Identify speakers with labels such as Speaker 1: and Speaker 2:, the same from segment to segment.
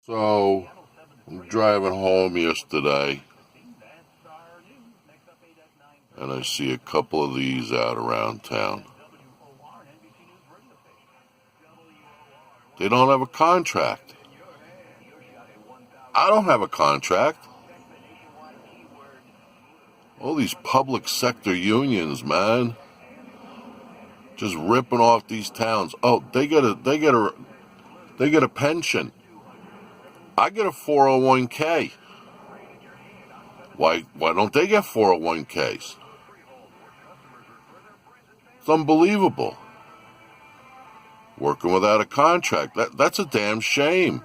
Speaker 1: So, I'm driving home yesterday, and I see a couple of these out around town. They don't have a contract. I don't have a contract. All these public sector unions, man, just ripping off these towns. Oh, they get a pension. I get a 401k. Why don't they get 401ks? It's unbelievable. Working without a contract. That's a damn shame.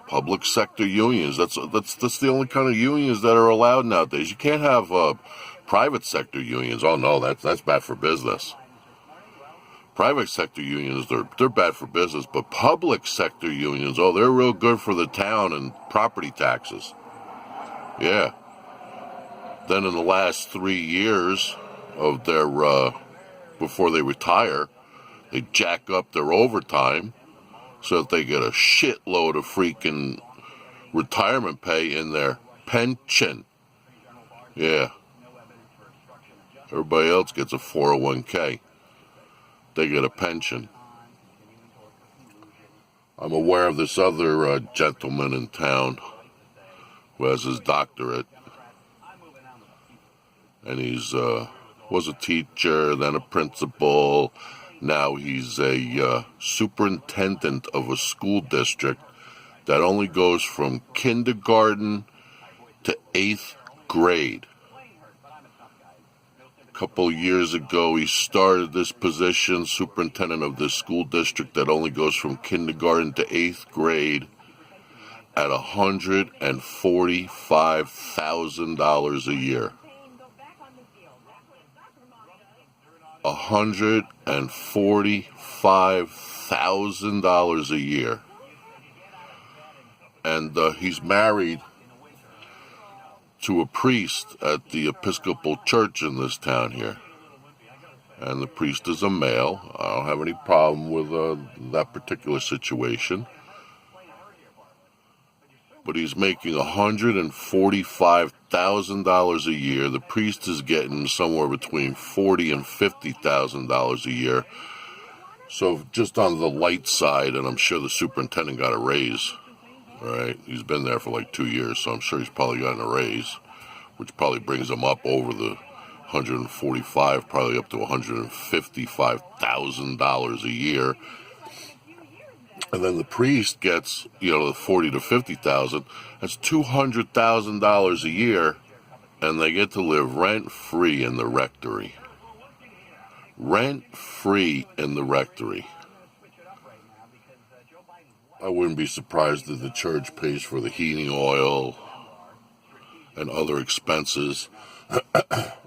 Speaker 1: Public sector unions. That's the only kind of unions that are allowed nowadays. You can't have private sector unions. Oh no, that's bad for business. Private sector unions, they're bad for business, but public sector unions, oh, they're real good for the town and property taxes. Yeah. Then in the last 3 years of their, before they retire, they jack up their overtime so that they get a shitload of freaking retirement pay in their pension. Yeah. Everybody else gets a 401k. They get a pension. I'm aware of this other gentleman in town who has his doctorate, and he's was a teacher, then a principal. Now he's a superintendent of a school district that only goes from kindergarten to 8th grade. A couple years ago, he started this position, superintendent of this school district that only goes from kindergarten to 8th grade, at $145,000 a year. $145,000 a year. And he's married to a priest at the Episcopal Church in this town here. And the priest is a male. I don't have any problem with that particular situation. But he's making $145,000 a year. The priest is getting somewhere between $40,000 and $50,000 a year. So just on the light side, and I'm sure the superintendent got a raise. Right? He's been there for like 2 years, so I'm sure he's probably gotten a raise, which probably brings him up over the 145, probably up to $155,000 a year. And then the priest gets, the 40 to 50,000. That's $200,000 a year, and they get to live rent-free in the rectory. Rent-free in the rectory. I wouldn't be surprised if the church pays for the heating oil and other expenses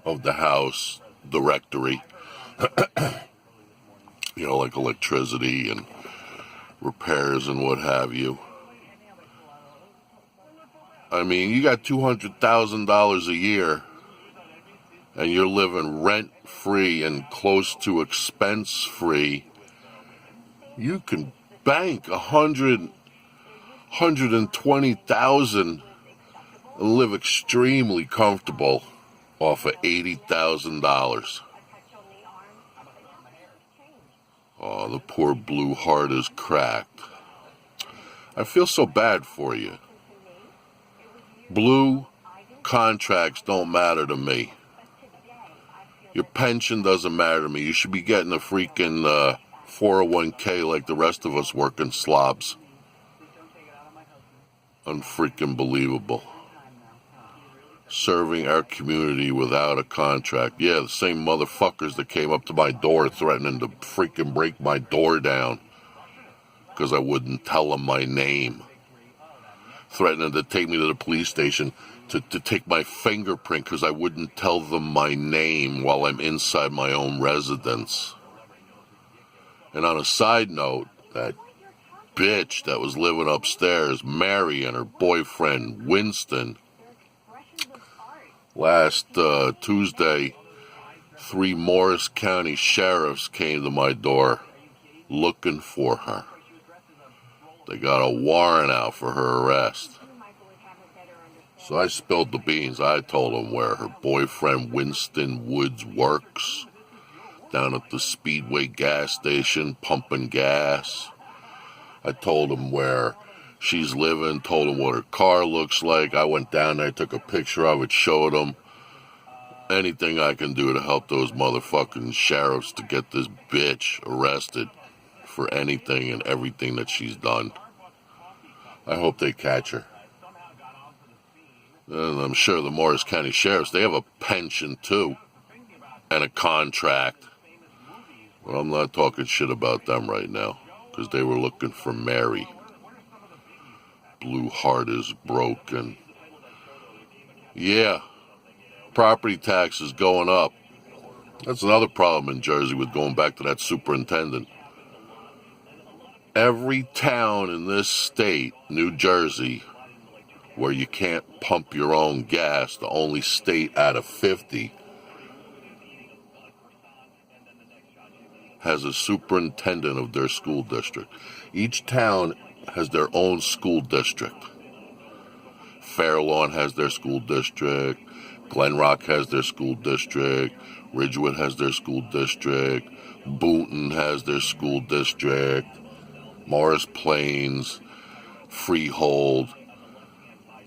Speaker 1: of the house, the rectory, like electricity and repairs and what have you. I mean, you got $200,000 a year, and you're living rent-free and close to expense-free. You can bank $120,000 and live extremely comfortable off of $80,000. Oh, the poor blue heart is cracked. I feel so bad for you. Blue contracts don't matter to me. Your pension doesn't matter to me. You should be getting a freaking 401k like the rest of us working slobs. Unfreaking believable. Serving our community without a contract. Yeah, the same motherfuckers that came up to my door threatening to freaking break my door down because I wouldn't tell them my name. Threatening to take me to the police station to take my fingerprint because I wouldn't tell them my name while I'm inside my own residence. And on a side note, that bitch that was living upstairs, Mary, and her boyfriend, Winston, last Tuesday, 3 Morris County sheriffs came to my door looking for her. They got a warrant out for her arrest. So I spilled the beans. I told him where her boyfriend Winston Woods works, down at the Speedway gas station, pumping gas. I told him where she's living, told him what her car looks like. I went down there, took a picture of it, showed him. Anything I can do to help those motherfucking sheriffs to get this bitch arrested for anything and everything that she's done. I hope they catch her. And I'm sure the Morris County Sheriffs, they have a pension too, and a contract. But I'm not talking shit about them right now, because they were looking for Mary. Blue heart is broken. Yeah, property taxes going up. That's another problem in Jersey with going back to that superintendent. Every town in this state, New Jersey, where you can't pump your own gas, the only state out of 50, has a superintendent of their school district. Each town has their own school district. Fairlawn has their school district. Glen Rock has their school district. Ridgewood has their school district. Boonton has their school district. Morris Plains, Freehold.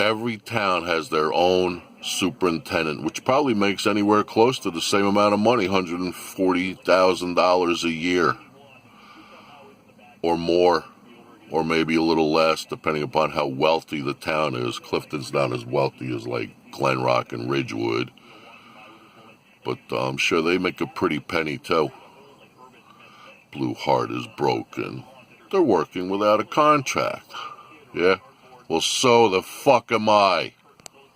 Speaker 1: Every town has their own superintendent, which probably makes anywhere close to the same amount of money, $140,000 a year or more, or maybe a little less, depending upon how wealthy the town is. Clifton's not as wealthy as like Glen Rock and Ridgewood, but I'm sure they make a pretty penny too. Blue heart is broken. They're working without a contract. Yeah? Well, so the fuck am I.